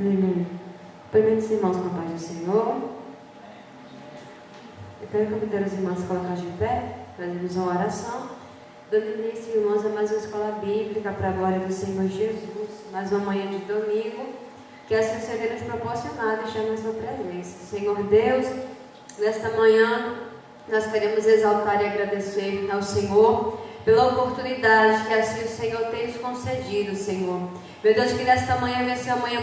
Aleluia. Primeiro os irmãos com a paz do Senhor. Eu quero convidar os irmãos a colocar de pé, fazermos uma oração. Dando início, irmãos, a mais uma escola bíblica para a glória do Senhor Jesus. Mais uma manhã de domingo, que assim o Senhor nos proporcionar, deixar na sua presença. Senhor Deus, nesta manhã, nós queremos exaltar e agradecer ao Senhor pela oportunidade que assim o Senhor tem nos concedido, Senhor. Meu Deus, que nesta manhã venha ser uma manhã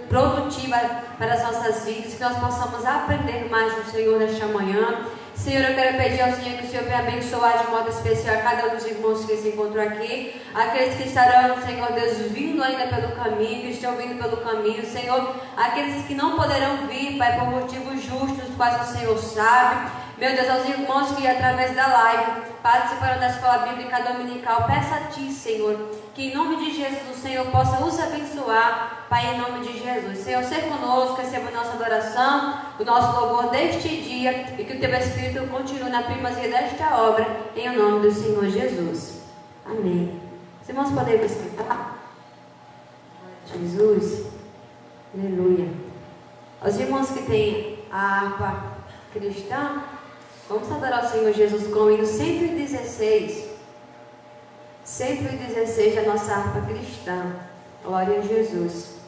produtiva para as nossas vidas, que nós possamos aprender mais do Senhor nesta manhã. Senhor, eu quero pedir ao Senhor que o Senhor venha abençoar de modo especial a cada um dos irmãos que se encontram aqui, aqueles que estarão, Senhor Deus, vindo ainda pelo caminho, que estão vindo pelo caminho, Senhor, aqueles que não poderão vir, Pai, por motivos justos, os quais o Senhor sabe. Meu Deus, aos irmãos que através da live participaram da escola bíblica dominical, peço a Ti, Senhor, que em nome de Jesus o Senhor possa os abençoar, Pai, em nome de Jesus. Senhor, ser conosco, receba a nossa adoração, o nosso louvor deste dia, e que o Teu Espírito continue na primazia desta obra, em nome do Senhor Jesus. Amém. Os irmãos podem me escutar? Jesus, aleluia. Os irmãos que têm a harpa cristã, vamos adorar o Senhor Jesus com o hino 116. 116 da nossa harpa cristã. Glória a Jesus.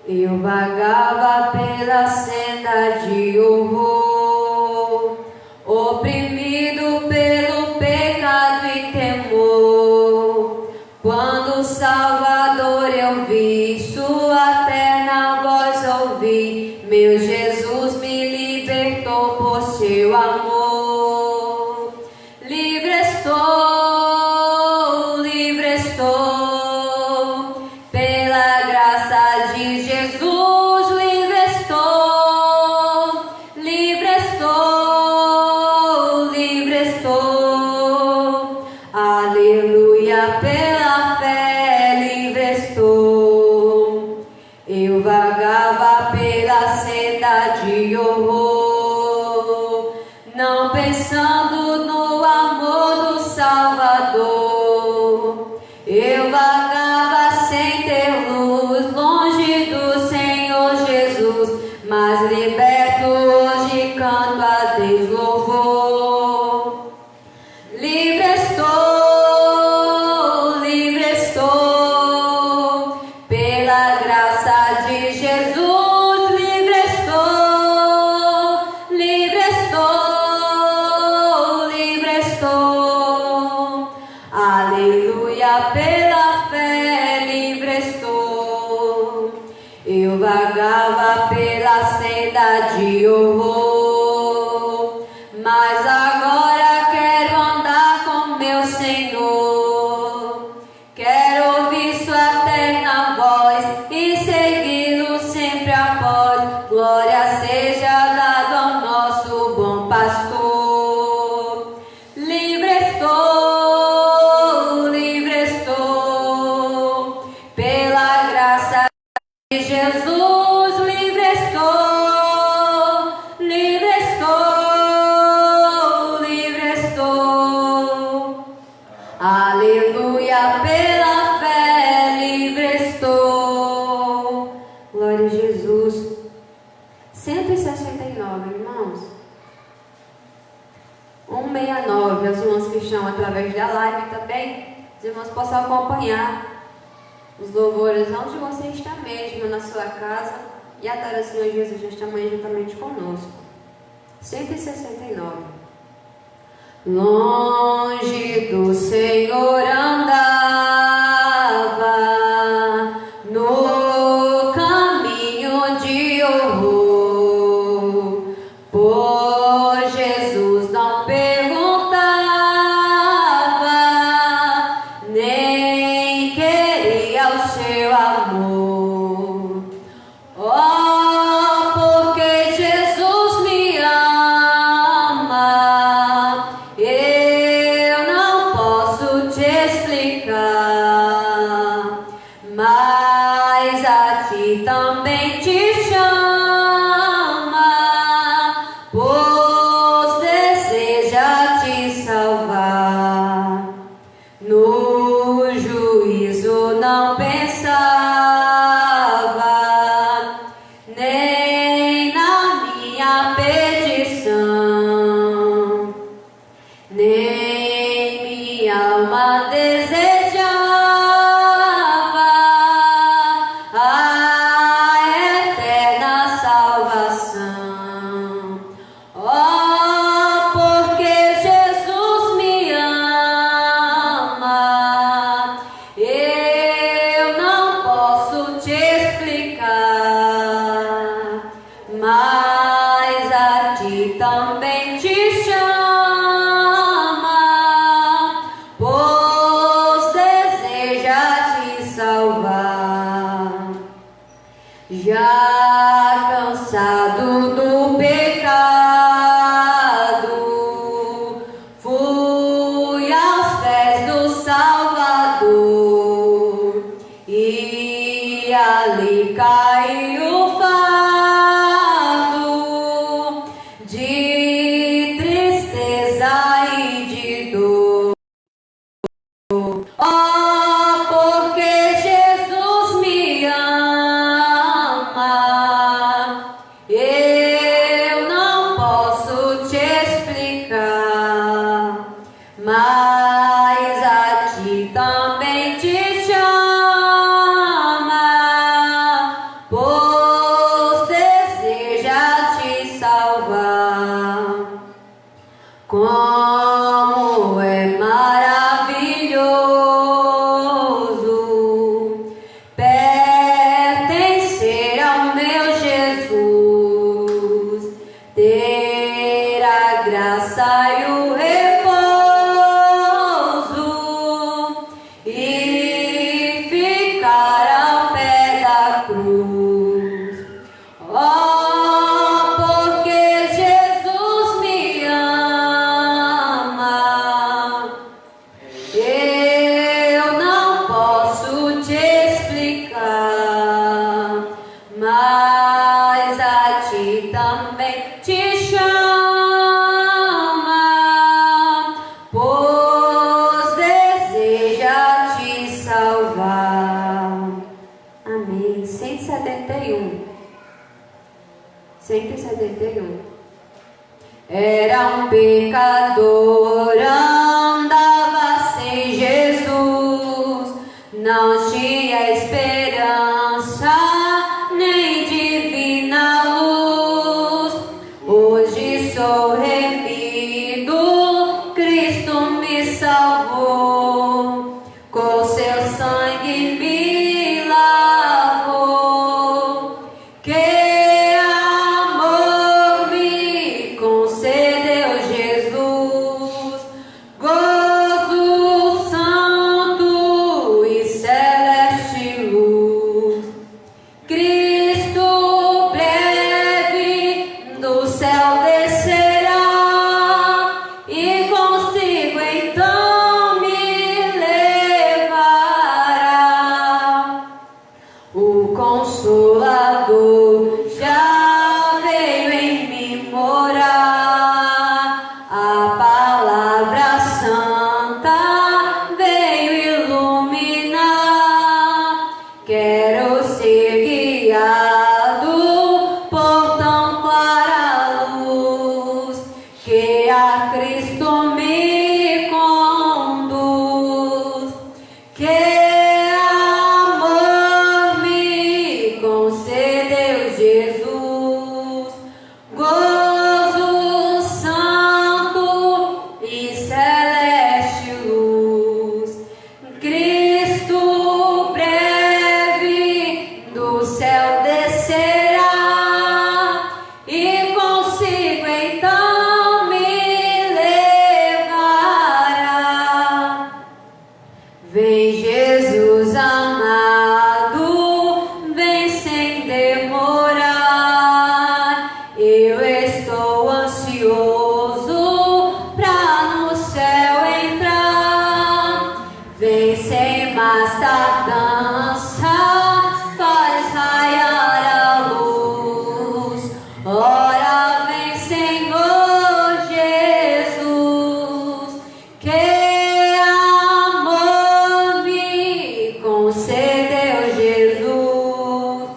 Eu vagava pela senda de horror, oprimido pelo pecado e temor. Quando o Salvador eu vi, sua terna voz ouvi, meu Jesus me libertou por seu amor. Livre estou, pela graça de Jesus, livre estou, livre estou, livre estou. Aleluia, pela fé, livre estou. Eu vagava pela senda de horror, não pensando no amor do Salvador. Eu vagava sem ter luz, longe do Senhor Jesus, mas liberto hoje canto a Deus louvor. Livre estou, pela graça de Jesus, livre estou, livre estou, livre estou. Aleluia, pela fé, livre estou. Eu vagava pela senda de horror, mas agora quero andar com meu Senhor. Quero ouvir sua terna voz e segui-lo sempre após. Glória seja dada ao nosso bom pastor. Livre estou, pela graça de Jesus, livre estou, livre estou, livre estou. Aleluia, pela fé, livre estou. Glória a Jesus. 169, irmãos. 169, os irmãos que estão através da live também, os irmãos possam acompanhar os louvores onde você está mesmo, na sua casa, e adorar o Senhor Jesus nesta manhã juntamente conosco. 169. Longe do Senhor andava, no caminho de horror, por Jesus não perguntava, nem queria o seu amor. Oh, porque Jesus me ama, eu não posso te explicar, mas a ti também te chama, pois deseja te salvar. No juízo não minha alma desejava a eterna salvação. Oh, porque Jesus me ama, eu não posso te explicar, mas a ti também te chama, pois deseja te salvar. Já cansado do pecado, fui aos pés do Salvador, e ali caiu o fardo de tristeza e de dor. Oh, porque Jesus me ama, eu não posso te explicar, mas a ti também te chama, pois deseja te salvar. Como é maravilhoso pertencer ao meu Jesus, ter a graça e o repouso e ficar ao pé da cruz. Oh, porque Jesus me ama, eu não posso te explicar, mas a ti também te chama, pois deseja te salvar. Amém. 171. 171. Era um pecador, andava sem Jesus, não tinha esperança nem divina luz. Hoje sou remido, Cristo me salvou, com seu sangue me lavou. Que amor me concedeu Jesus, gozo santo e celeste luz. Cristo breve do céu descerá, e consigo então me levará. O Consolador já veio em mim morar, a palavra santa veio iluminar. Quero ser guiado por tão clara luz, que a Cristo me conduz. Que amor me concedeu Jesus, gozo santo e celeste luz. Cristo breve do céu descerá, e consigo então me levará. Vem Jesus amado, vem sem demorar, eu estou ansioso pra no céu entrar. Vem sem mais tardança, faz raiar a luz. Ora vem, Senhor Jesus. Que amor me concedeu Jesus,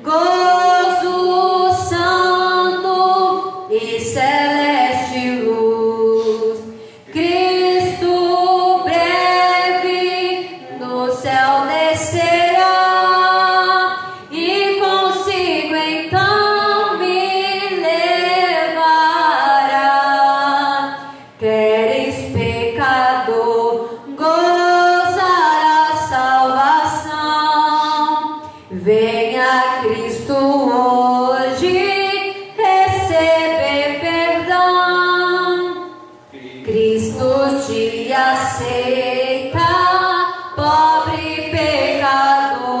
gozo santo e celeste luz. Cristo e aceita, pobre pecador,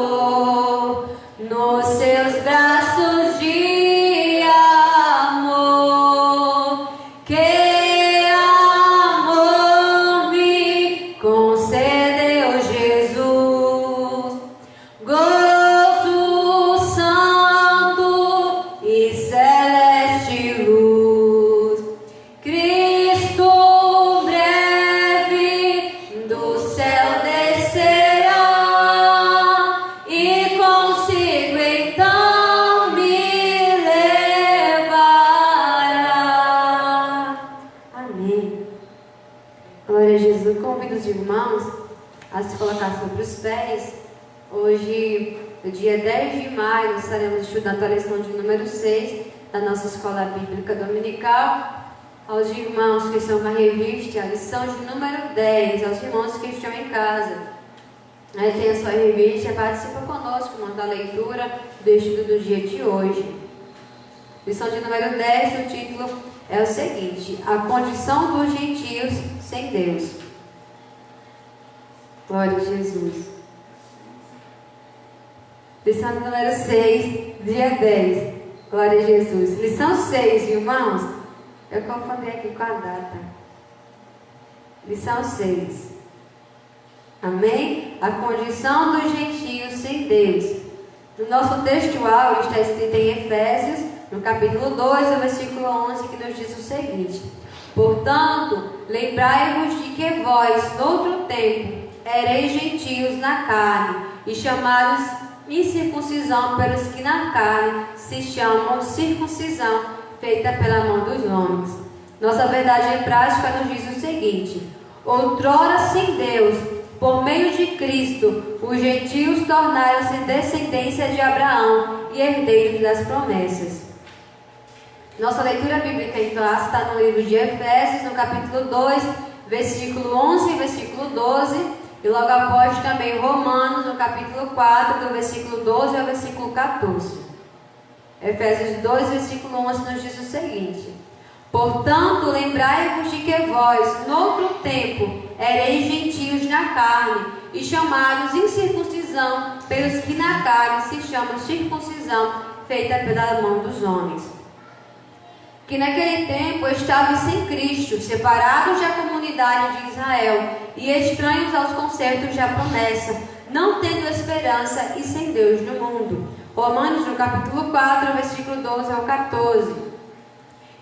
nos seus braços de amor. Que amor me concedeu Jesus, gozo santo e celeste luz. Cristo breve do céu descerá e consigo então me levará. Amém. Glória a Jesus. Convido os irmãos a se colocar sobre os pés. Hoje, no dia 10 de maio, estaremos estudando a lição de número 6 da nossa escola bíblica dominical. Aos irmãos que estão com a revista, a lição de número 10, aos irmãos que estão em casa. Tem a sua revista, participa conosco, manda a leitura do estudo do dia de hoje. Lição de número 10, o título é o seguinte: a condição dos gentios sem Deus. Glória a Jesus. Lição de número 6, dia 10. Glória a Jesus. Lição 6, irmãos. Eu confundi aqui com a data. Lição 6. Amém? A condição dos gentios sem Deus. No nosso textual está escrito em Efésios, no capítulo 2, no versículo 11, que nos diz o seguinte: portanto, lembrai-vos de que vós, noutro tempo, ereis gentios na carne, e chamados incircuncisão pelos que na carne se chamam circuncisão, feita pela mão dos homens. Nossa verdade em prática nos diz o seguinte: outrora sem Deus, por meio de Cristo, os gentios tornaram-se descendência de Abraão e herdeiros das promessas. Nossa leitura bíblica em classe está no livro de Efésios, no capítulo 2, versículo 11 e versículo 12, e logo após também Romanos, no capítulo 4, do versículo 12 ao versículo 14. Efésios 2, versículo 11 nos diz o seguinte: portanto, lembrai-vos de que vós, noutro tempo, ereis gentios na carne, e chamados incircuncisão pelos que na carne se chamam circuncisão, feita pela mão dos homens. Que naquele tempo estavam sem Cristo, separados da comunidade de Israel, e estranhos aos concertos da promessa, não tendo esperança e sem Deus no mundo. Romanos, no capítulo 4, versículo 12 ao 14.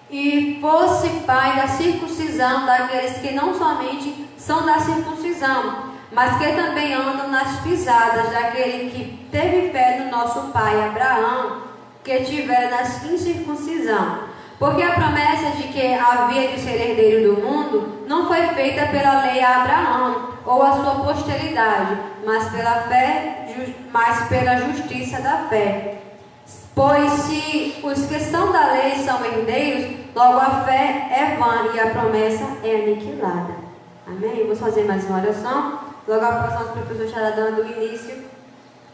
E fosse pai da circuncisão daqueles que não somente são da circuncisão, mas que também andam nas pisadas daquele que teve fé no nosso pai Abraão, que tivera na incircuncisão. Porque a promessa de que havia de ser herdeiro do mundo não foi feita pela lei a Abraão ou a sua posteridade, mas pela fé, mas pela justiça da fé. Pois se os que são da lei são herdeiros, logo a fé é vã e a promessa é aniquilada. Amém? Vamos fazer mais uma oração. Logo após o nosso professor estará dando início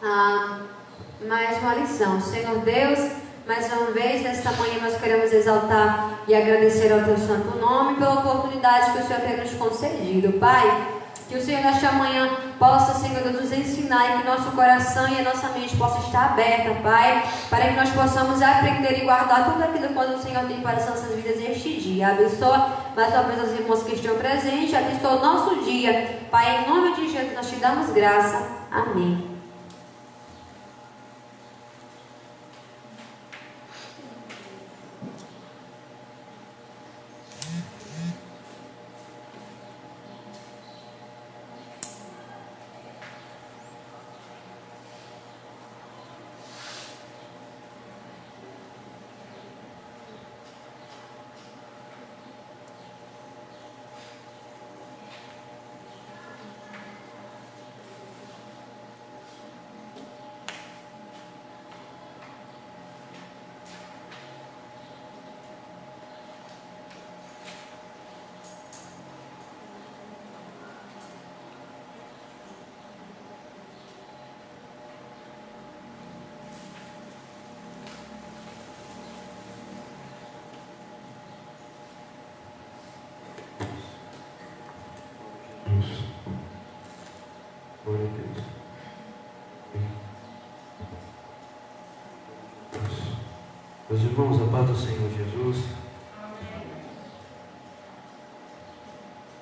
a mais uma lição. Senhor Deus, mais uma vez, nesta manhã nós queremos exaltar e agradecer ao Teu santo nome pela oportunidade que o Senhor tem nos concedido. Pai, que o Senhor nesta manhã possa, Senhor, nos ensinar e que nosso coração e a nossa mente possa estar aberta, Pai, para que nós possamos aprender e guardar tudo aquilo que o Senhor tem para as nossas vidas neste dia. Abençoa mais uma vez os irmãos que estão presentes, abençoa o nosso dia. Pai, em nome de Jesus nós te damos graça. Amém. Jesus. Glória a Deus. Meus irmãos, a paz do Senhor Jesus.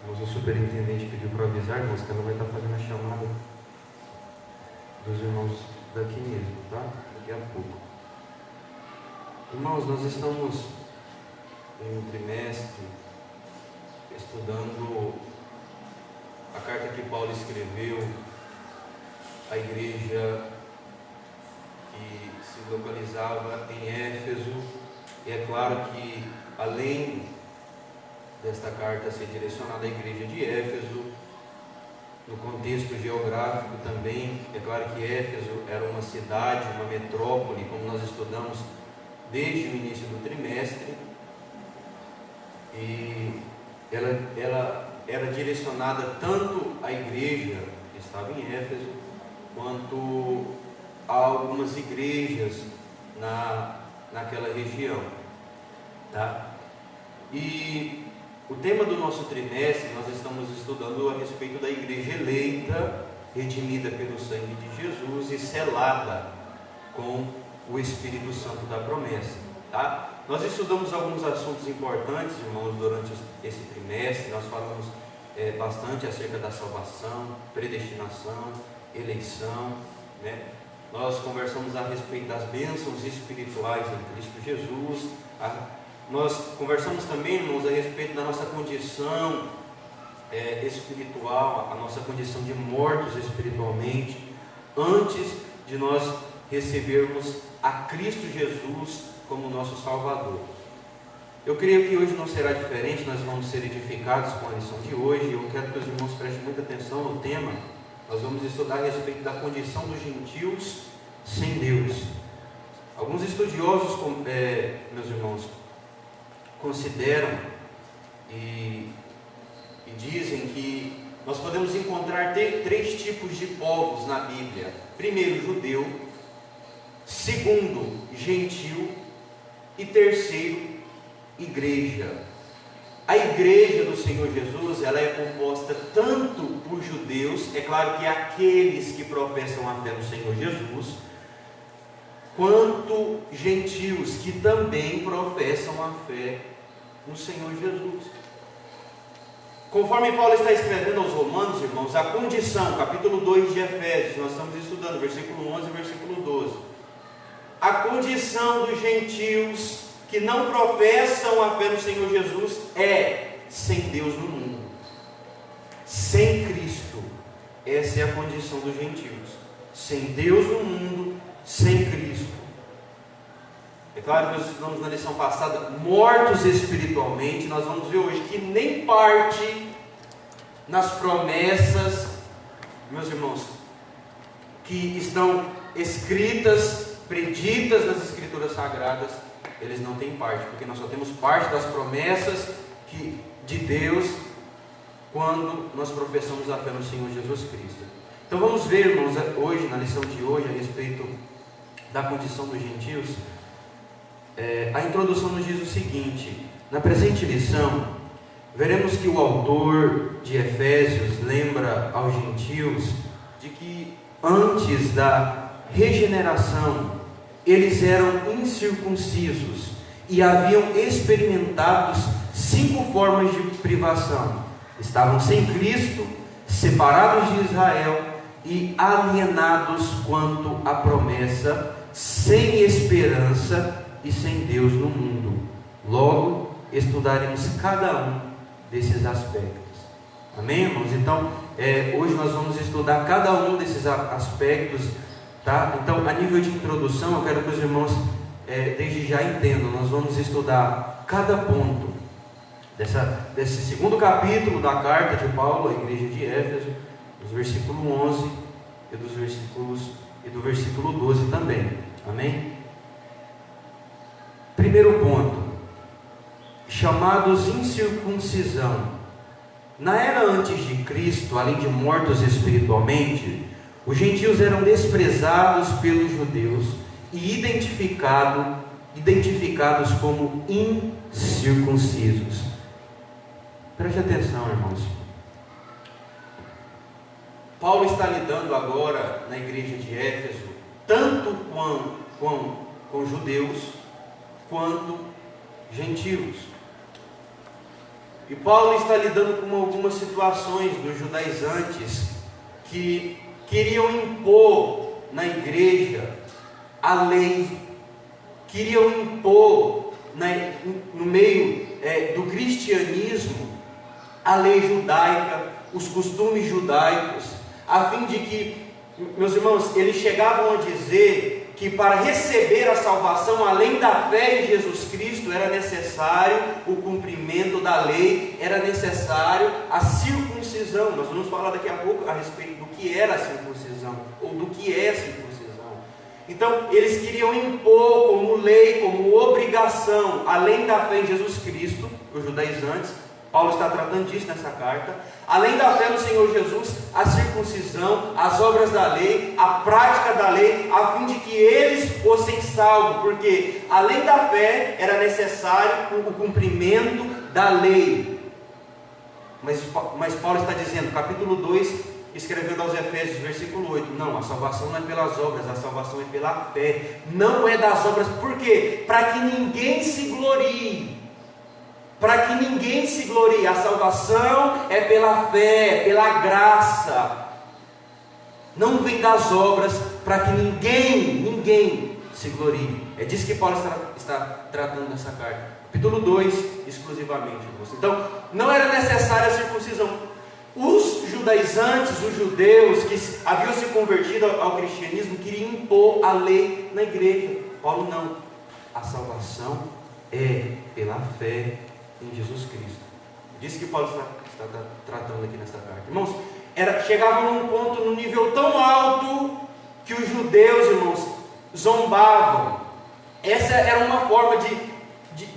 Irmãos, o superintendente pediu para avisar, irmãos, que ela vai estar fazendo a chamada dos irmãos daqui mesmo, tá? Daqui a pouco. Irmãos, nós estamos em um trimestre estudando a carta que Paulo escreveu à igreja que se localizava em Éfeso. E é claro que, além desta carta ser direcionada à igreja de Éfeso, no contexto geográfico também, é claro que Éfeso era uma cidade, uma metrópole, como nós estudamos desde o início do trimestre, e ela era direcionada tanto à igreja que estava em Éfeso, quanto a algumas igrejas naquela região, tá? E o tema do nosso trimestre, nós estamos estudando a respeito da igreja eleita, redimida pelo sangue de Jesus e selada com o Espírito Santo da promessa, tá? Nós estudamos alguns assuntos importantes, irmãos, durante esse trimestre. Nós falamos bastante acerca da salvação, predestinação, eleição, né? Nós conversamos a respeito das bênçãos espirituais em Cristo Jesus. Nós conversamos também, irmãos, a respeito da nossa condição espiritual, a nossa condição de mortos espiritualmente, antes de nós recebermos a Cristo Jesus como nosso Salvador. Eu creio que hoje não será diferente. Nós vamos ser edificados com a lição de hoje. Eu quero que os irmãos prestem muita atenção no tema. Nós vamos estudar a respeito da condição dos gentios sem Deus. Alguns estudiosos, meus irmãos, consideram e dizem que nós podemos encontrar três tipos de povos na Bíblia. Primeiro, judeu. Segundo, gentil. E terceiro, igreja. A igreja do Senhor Jesus, ela é composta tanto por judeus, é claro que aqueles que professam a fé no Senhor Jesus, quanto gentios que também professam a fé no Senhor Jesus. Conforme Paulo está escrevendo aos Romanos, irmãos, a condição, capítulo 2 de Efésios, nós estamos estudando, versículo 11 e versículo 12. A condição dos gentios que não professam a fé no Senhor Jesus é sem Deus no mundo, sem Cristo. Essa é a condição dos gentios, sem Deus no mundo, sem Cristo. É claro que nós estudamos na lição passada, mortos espiritualmente. Nós vamos ver hoje que nem parte nas promessas, meus irmãos, que estão escritas, preditas nas Escrituras Sagradas, eles não têm parte, porque nós só temos parte das promessas de Deus quando nós professamos a fé no Senhor Jesus Cristo. Então vamos ver, irmãos, hoje, na lição de hoje, a respeito da condição dos gentios. A introdução nos diz o seguinte: na presente lição, veremos que o autor de Efésios lembra aos gentios de que antes da regeneração eles eram incircuncisos e haviam experimentado 5 formas de privação. Estavam sem Cristo, separados de Israel e alienados quanto à promessa, sem esperança e sem Deus no mundo. Logo, estudaremos cada um desses aspectos. Amém, irmãos? Então, hoje nós vamos estudar cada um desses aspectos, tá? Então, a nível de introdução, eu quero que os irmãos desde já entendam. Nós vamos estudar cada ponto desse segundo capítulo da carta de Paulo à igreja de Éfeso, dos versículos 11 e do versículo 12 também. Amém? Primeiro ponto: chamados incircuncisão. Na era antes de Cristo, além de mortos espiritualmente, os gentios eram desprezados pelos judeus e identificados como incircuncisos. Preste atenção, irmãos. Paulo está lidando agora na igreja de Éfeso, tanto com judeus, quanto gentios. E Paulo está lidando com algumas situações dos judaizantes que queriam impor na igreja a lei, queriam impor no meio do cristianismo a lei judaica, os costumes judaicos, a fim de que, meus irmãos, eles chegavam a dizer que para receber a salvação, além da fé em Jesus Cristo, era necessário o cumprimento da lei, era necessário a circuncisão. Nós vamos falar daqui a pouco a respeito do que era a circuncisão, ou do que é a circuncisão. Então, eles queriam impor como lei, como obrigação, além da fé em Jesus Cristo, os judaizantes. Paulo está tratando disso nessa carta. Além da fé no Senhor Jesus, a circuncisão, as obras da lei, a prática da lei, a fim de que eles fossem salvos, porque além da fé era necessário o cumprimento da lei. Mas Paulo está dizendo, capítulo 2, escrevendo aos Efésios, versículo 8, não, a salvação não é pelas obras, a salvação é pela fé, não é das obras. Por quê? Para que ninguém se glorie. Para que ninguém se glorie, a salvação é pela fé, é pela graça, não vem das obras, para que ninguém se glorie. É disso que Paulo está tratando nessa carta, capítulo 2, exclusivamente. Então, não era necessária a circuncisão. Os judaizantes, os judeus que haviam se convertido ao cristianismo, queriam impor a lei na igreja. Paulo não, a salvação é pela fé em Jesus Cristo. Disso que Paulo está tratando aqui nesta carta. Irmãos, chegavam num ponto, num nível tão alto, que os judeus, irmãos, zombavam. Essa era uma forma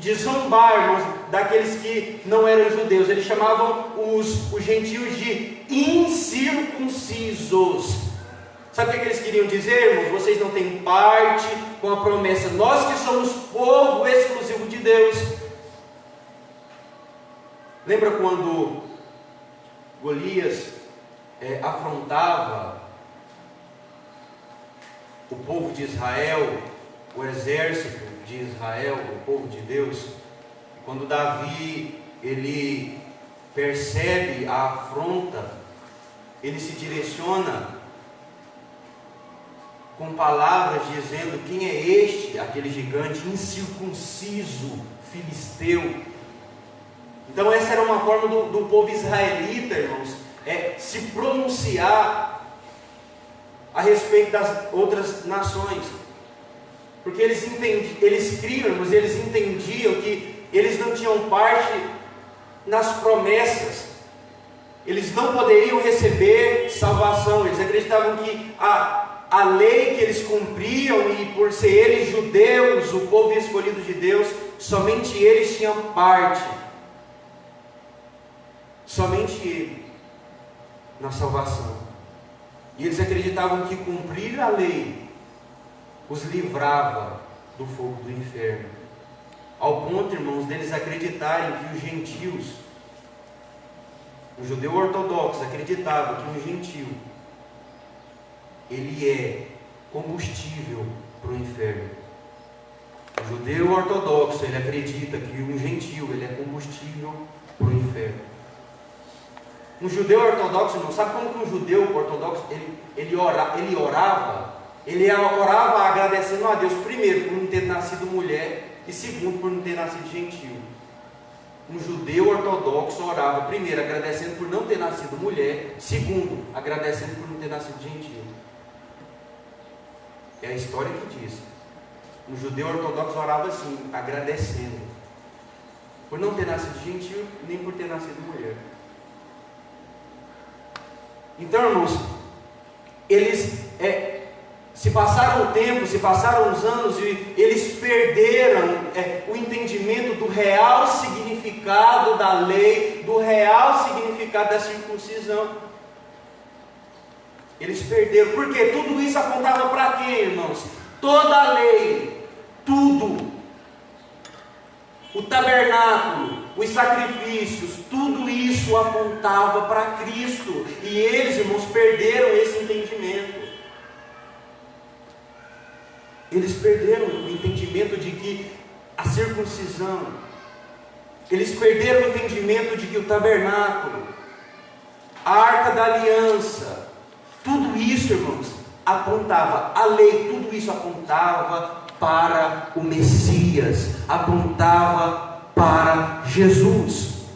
de zombar, irmãos, daqueles que não eram judeus. Eles chamavam os gentios de incircuncisos. Sabe o que eles queriam dizer, irmãos? Vocês não têm parte com a promessa. Nós que somos povo exclusivo de Deus. Lembra quando Golias afrontava o povo de Israel, o exército de Israel, o povo de Deus? Quando Davi, ele percebe a afronta, ele se direciona com palavras dizendo: quem é este, aquele gigante incircunciso, filisteu? Então essa era uma forma do povo israelita, irmãos, se pronunciar a respeito das outras nações, porque eles criam, irmãos, eles entendiam que eles não tinham parte nas promessas, eles não poderiam receber salvação. Eles acreditavam que a lei que eles cumpriam, e por ser eles judeus, o povo escolhido de Deus, somente eles tinham parte. Somente Ele na salvação. E eles acreditavam que cumprir a lei os livrava do fogo do inferno, ao ponto, irmãos, deles acreditarem que os gentios, o judeu ortodoxo acreditava que um gentio, ele é combustível para o inferno. O judeu ortodoxo, ele acredita que um gentio, ele é combustível para o inferno. Um judeu ortodoxo, não sabe como que um judeu ortodoxo ele orava agradecendo a Deus, primeiro, por não ter nascido mulher, e segundo, por não ter nascido gentio. Um judeu ortodoxo orava, primeiro, agradecendo por não ter nascido mulher, segundo, agradecendo por não ter nascido gentio. É a história que diz. Um judeu ortodoxo orava assim, agradecendo por não ter nascido gentio, nem por ter nascido mulher. Então, irmãos, eles se passaram o tempo, se passaram os anos, e eles perderam o entendimento do real significado da lei, do real significado da circuncisão. Eles perderam, porque tudo isso apontava para quê, irmãos? Toda a lei, tudo, o tabernáculo, os sacrifícios, tudo isso apontava para Cristo. E eles, irmãos, perderam esse entendimento. Eles perderam o entendimento de que a circuncisão, eles perderam o entendimento de que o tabernáculo, a arca da aliança, tudo isso, irmãos, apontava, a lei, tudo isso apontava para o Messias, apontava para Jesus.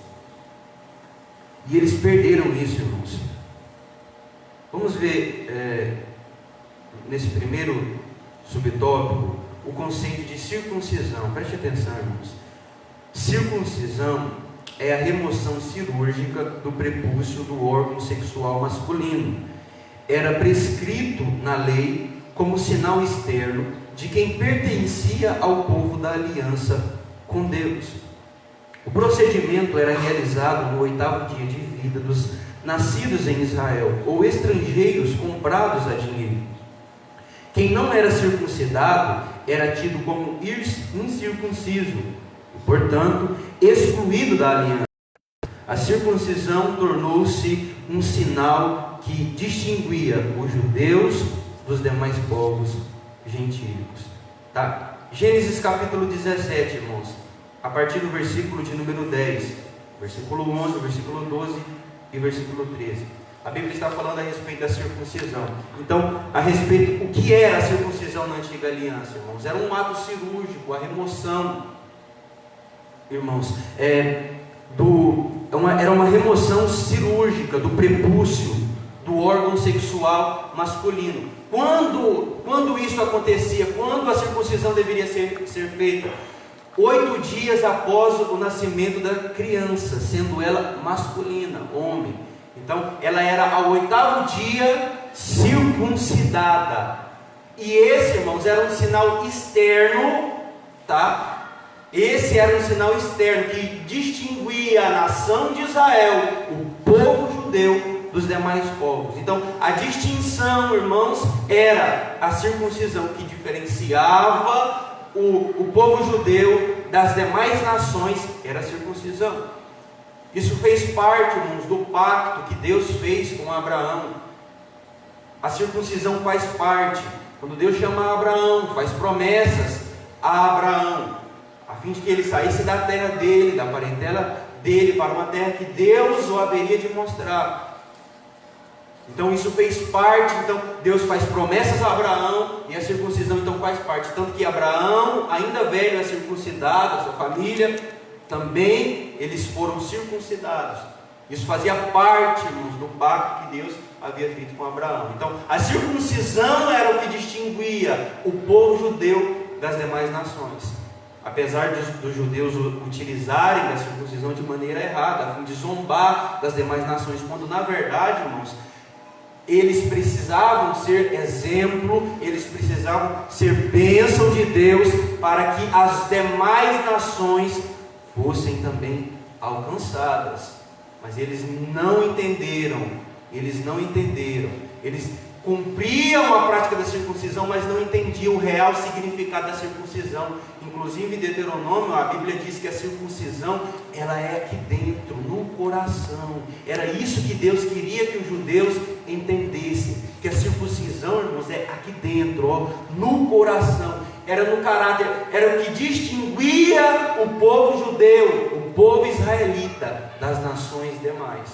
E eles perderam isso, irmãos. Vamos ver nesse primeiro subtópico o conceito de circuncisão. Preste atenção, irmãos. Circuncisão é a remoção cirúrgica do prepúcio do órgão sexual masculino. Era prescrito na lei como sinal externo de quem pertencia ao povo da aliança com Deus. O procedimento era realizado no 8º dia de vida dos nascidos em Israel ou estrangeiros comprados a dinheiro. Quem não era circuncidado era tido como incircunciso e, portanto, excluído da aliança. A circuncisão tornou-se um sinal que distinguia os judeus dos demais povos gentílicos. Tá? Gênesis capítulo 17, irmãos, a partir do versículo de número 10, versículo 11, versículo 12 e versículo 13. A Bíblia está falando a respeito da circuncisão. Então, a respeito, o que era a circuncisão na antiga aliança, irmãos? Era um ato cirúrgico, a remoção, irmãos, era uma remoção cirúrgica do prepúcio do órgão sexual masculino. Quando isso acontecia? Quando a circuncisão deveria ser feita? 8 dias após o nascimento da criança, sendo ela masculina, homem. Então, ela era ao 8º dia circuncidada. E esse, irmãos, era um sinal externo, tá? Esse era um sinal externo que distinguia a nação de Israel, o povo judeu, dos demais povos. Então, a distinção, irmãos, era a circuncisão que diferenciava o povo judeu das demais nações, era a circuncisão. Isso fez parte, irmãos, do pacto que Deus fez com Abraão. A circuncisão faz parte. Quando Deus chama Abraão, faz promessas a Abraão, a fim de que ele saísse da terra dele, da parentela dele, para uma terra que Deus o haveria de mostrar. Então isso fez parte. Então Deus faz promessas a Abraão, e a circuncisão então faz parte. Tanto que Abraão, ainda velho, é circuncidado, a sua família também, eles foram circuncidados. Isso fazia parte, irmãos, do pacto que Deus havia feito com Abraão. Então, a circuncisão era o que distinguia o povo judeu das demais nações. Apesar dos judeus utilizarem a circuncisão de maneira errada, a fim de zombar das demais nações, quando na verdade, irmãos, eles precisavam ser exemplo, eles precisavam ser bênção de Deus, para que as demais nações fossem também alcançadas. Mas eles não entenderam, eles cumpriam a prática da circuncisão, mas não entendiam o real significado da circuncisão. Inclusive em Deuteronômio, a Bíblia diz que a circuncisão, ela é aqui dentro, no coração. Era isso que Deus queria que os judeus entendessem, que a circuncisão, irmãos, é aqui dentro, ó, no coração. Era no caráter, era o que distinguia o povo judeu, o povo israelita, das nações demais.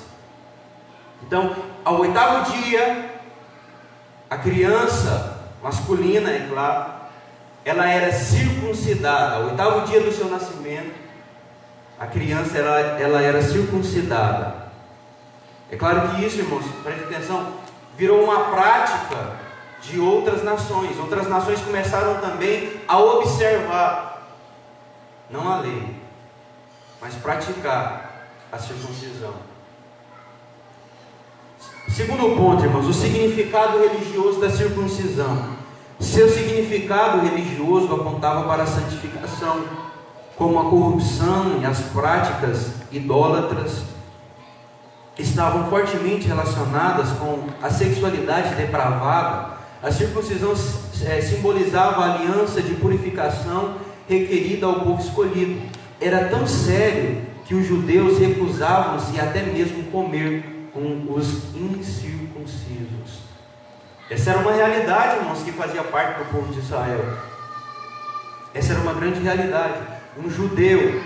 Então, ao 8º dia, a criança masculina, é claro, ela era circuncidada. Ao 8º dia do seu nascimento, a criança ela era circuncidada. É claro que isso, irmãos, preste atenção, virou uma prática de outras nações. Outras nações começaram também a observar, não a lei, mas praticar a circuncisão. Segundo ponto, irmãos, o significado religioso da circuncisão. Seu significado religioso apontava para a santificação, como a corrupção e as práticas idólatras estavam fortemente relacionadas com a sexualidade depravada. A circuncisão simbolizava a aliança de purificação requerida ao povo escolhido. Era tão sério que os judeus recusavam-se até mesmo comer com os incircuncisos. Essa era uma realidade, irmãos, que fazia parte do povo de Israel. Essa era uma grande realidade. Um judeu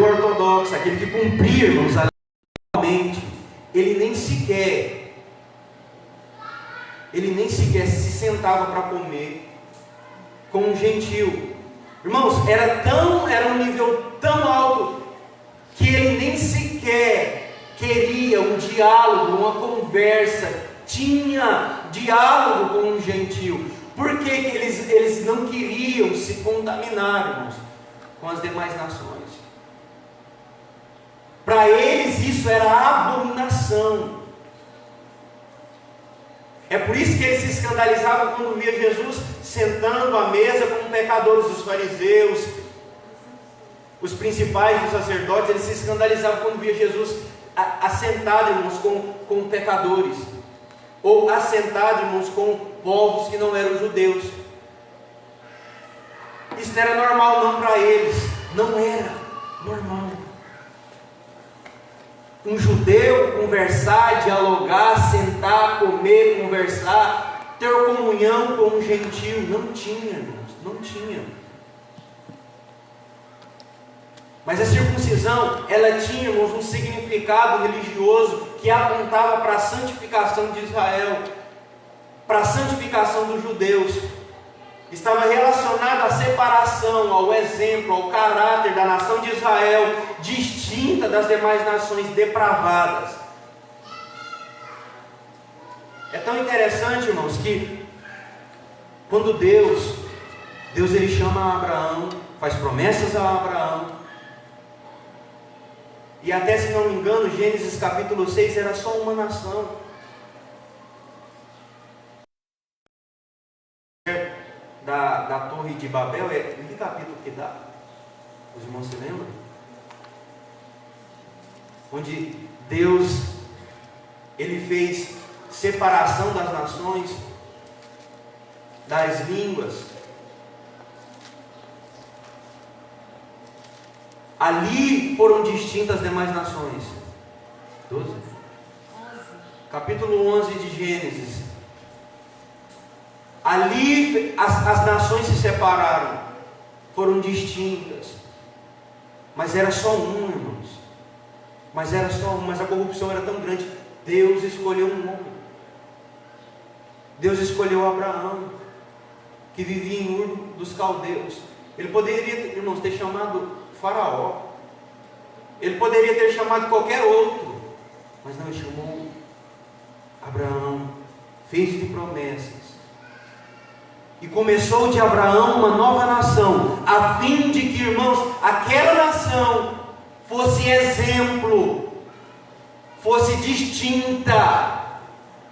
ortodoxo, aquele que cumpria, irmãos, a lei, ele nem sequer se sentava para comer com um gentil. Irmãos, era um nível tão alto que ele nem sequer queria um diálogo, uma conversa, tinha diálogo com um gentil. Por que eles não queriam se contaminar, irmãos, com as demais nações? Para eles isso era abominação. É por isso que eles se escandalizavam quando via Jesus sentando à mesa com pecadores, os fariseus, os principais dos sacerdotes. Eles se escandalizavam quando via Jesus assentado, irmãos, com pecadores, ou assentado, irmãos, com povos que não eram judeus. Isso não era normal não para eles, não era normal. Um judeu conversar, dialogar, sentar, comer, conversar, ter comunhão com um gentil, não tinha, irmãos, não tinha. Mas a circuncisão, ela tinha, irmãos, um significado religioso que apontava para a santificação de Israel, para a santificação dos judeus. Estava relacionada à separação, ao exemplo, ao caráter da nação de Israel, distinta das demais nações depravadas. É tão interessante, irmãos, que quando Deus ele chama Abraão, faz promessas a Abraão, e até, se não me engano, Gênesis capítulo 6 era só uma nação. Da Torre de Babel, em que capítulo que dá? Os irmãos se lembram? Onde Deus, ele fez separação das nações, das línguas. Ali foram distintas as demais nações. 12? Capítulo 11 de Gênesis. Ali as nações se separaram, foram distintas, mas era só um, irmãos. Mas era só um, mas a corrupção era tão grande. Deus escolheu um homem. Deus escolheu Abraão, que vivia em Ur dos Caldeus. Ele poderia, irmãos, ter chamado Faraó. Ele poderia ter chamado qualquer outro, mas não, ele chamou Abraão, fez-lhe promessas. E começou de Abraão uma nova nação, a fim de que, irmãos, aquela nação fosse exemplo, fosse distinta,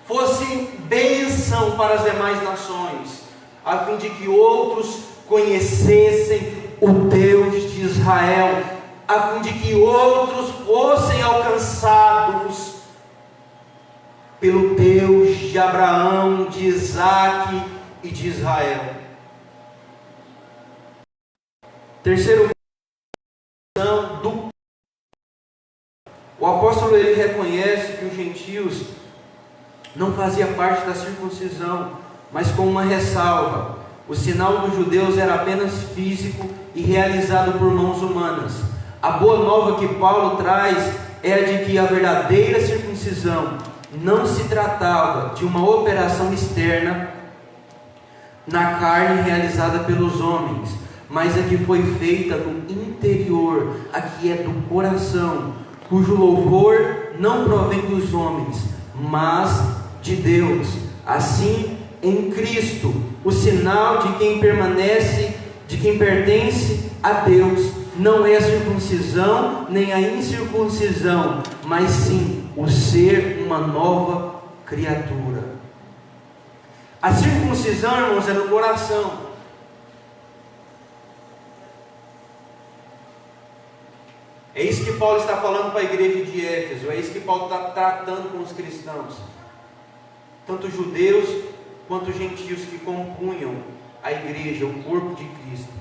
fosse bênção para as demais nações, a fim de que outros conhecessem o Deus de Israel, a fim de que outros fossem alcançados pelo Deus de Abraão, de Isaque e de Israel. Terceiro, o apóstolo ele reconhece que os gentios não faziam parte da circuncisão, mas com uma ressalva: o sinal dos judeus era apenas físico e realizado por mãos humanas. A boa nova que Paulo traz é a de que a verdadeira circuncisão não se tratava de uma operação externa na carne realizada pelos homens, mas a que foi feita no interior, a que é do coração, cujo louvor não provém dos homens, mas de Deus. Assim, em Cristo, o sinal de quem permanece, de quem pertence a Deus, não é a circuncisão nem a incircuncisão, mas sim o ser uma nova criatura. A circuncisão, irmãos, é no coração. É isso que Paulo está falando para a igreja de Éfeso, é isso que Paulo está tratando com os cristãos, tanto judeus quanto gentios que compunham a igreja, o corpo de Cristo.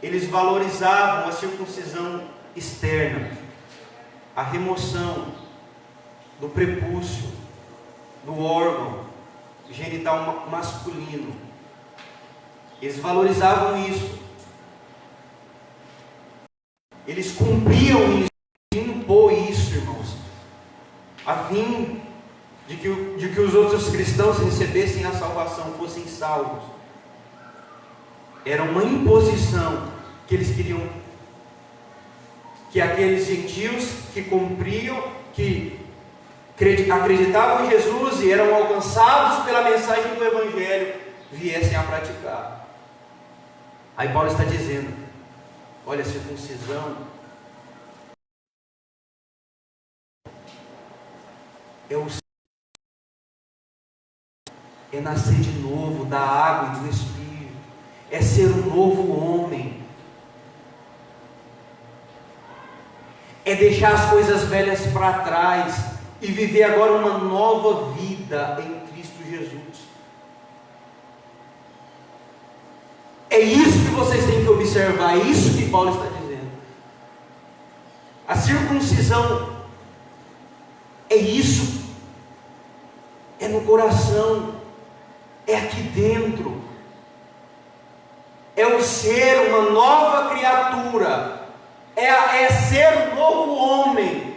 eles valorizavam a circuncisão externa, a remoção do prepúcio, do órgão genital masculino. Eles valorizavam isso. Eles cumpriam isso, impor isso, irmãos, a fim de que os outros cristãos recebessem a salvação, fossem salvos. Era uma imposição que eles queriam que aqueles gentios que cumpriam, que acreditavam em Jesus e eram alcançados pela mensagem do Evangelho, viessem a praticar. Aí Paulo está dizendo: olha, a circuncisão é nascer de novo da água e do Espírito, é ser um novo homem, é deixar as coisas velhas para trás e viver agora uma nova vida em Cristo Jesus. É isso que vocês têm que observar, é isso que Paulo está dizendo. A circuncisão é isso, é no coração, é aqui dentro, é o ser uma nova criatura, é ser um novo homem,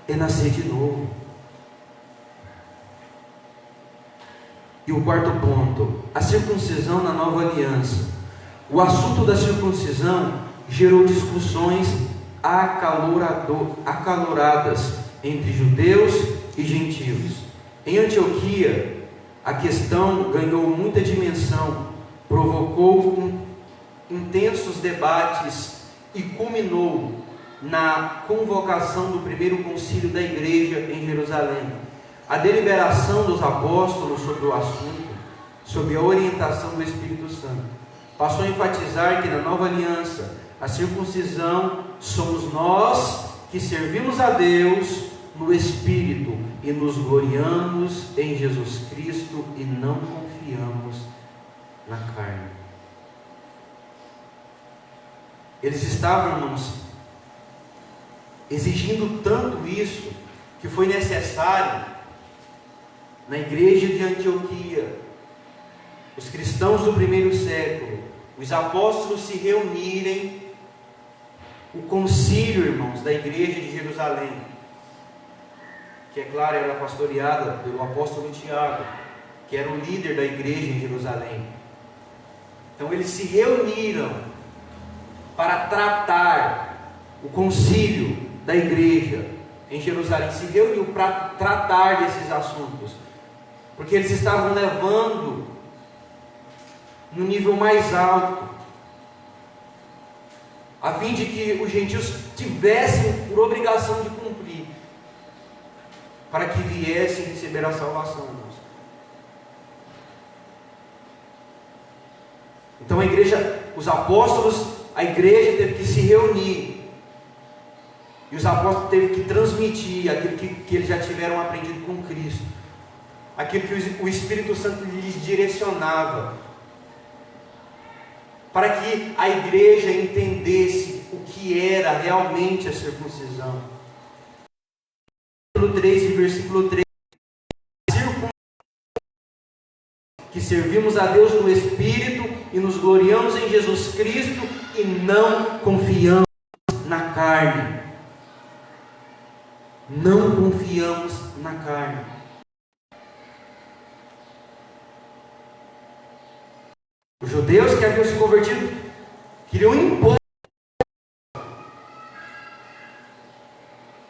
é nascer de novo. E o quarto ponto, a circuncisão na nova aliança. O assunto da circuncisão gerou discussões acaloradas entre judeus e gentios. Em Antioquia, a questão ganhou muita dimensão, provocou intensos debates e culminou na convocação do primeiro concílio da igreja em Jerusalém. A deliberação dos apóstolos sobre o assunto, sob a orientação do Espírito Santo, passou a enfatizar que na nova aliança, a circuncisão somos nós que servimos a Deus no Espírito e nos gloriamos em Jesus Cristo e não confiamos na carne. Eles estavam, irmãos, exigindo tanto isso, que foi necessário na igreja de Antioquia, os cristãos do primeiro século, os apóstolos se reunirem, o concílio, irmãos, da igreja de Jerusalém, que é claro, era pastoreada pelo apóstolo Tiago, que era o líder da igreja em Jerusalém. Então eles se reuniram para tratar, o concílio da igreja em Jerusalém se reuniu para tratar desses assuntos, porque eles estavam levando no nível mais alto, a fim de que os gentios tivessem por obrigação de cumprir, para que viessem receber a salvação, irmãos. Então a igreja, os apóstolos, a igreja teve que se reunir, e os apóstolos teve que transmitir aquilo que eles já tiveram aprendido com Cristo, aquilo que o Espírito Santo lhes direcionava, para que a igreja entendesse o que era realmente a circuncisão. Capítulo 3 e versículo 3: que servimos a Deus no Espírito e nos gloriamos em Jesus Cristo e não confiamos na carne. Não confiamos na carne. Os judeus que haviam se convertido queriam impor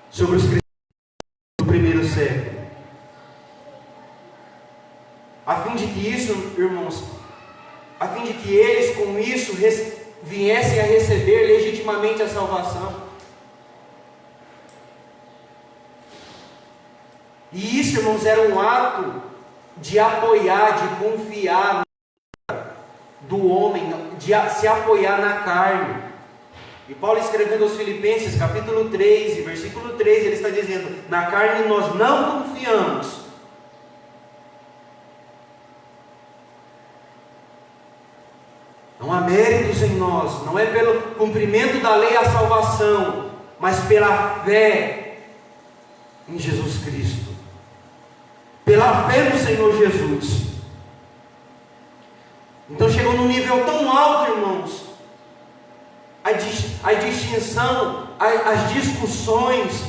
sobre os cristãos do primeiro século, a fim de que isso, irmãos, a fim de que eles com isso viessem a receber legitimamente a salvação. E isso, irmãos, era um ato de apoiar, de confiar do homem, de se apoiar na carne. E Paulo, escrevendo aos Filipenses, capítulo 3, versículo 3, ele está dizendo: na carne nós não confiamos. Não há méritos em nós, não é pelo cumprimento da lei a salvação, mas pela fé em Jesus Cristo, pela fé no Senhor Jesus. Então chegou num nível tão alto, irmãos, a distinção, as discussões,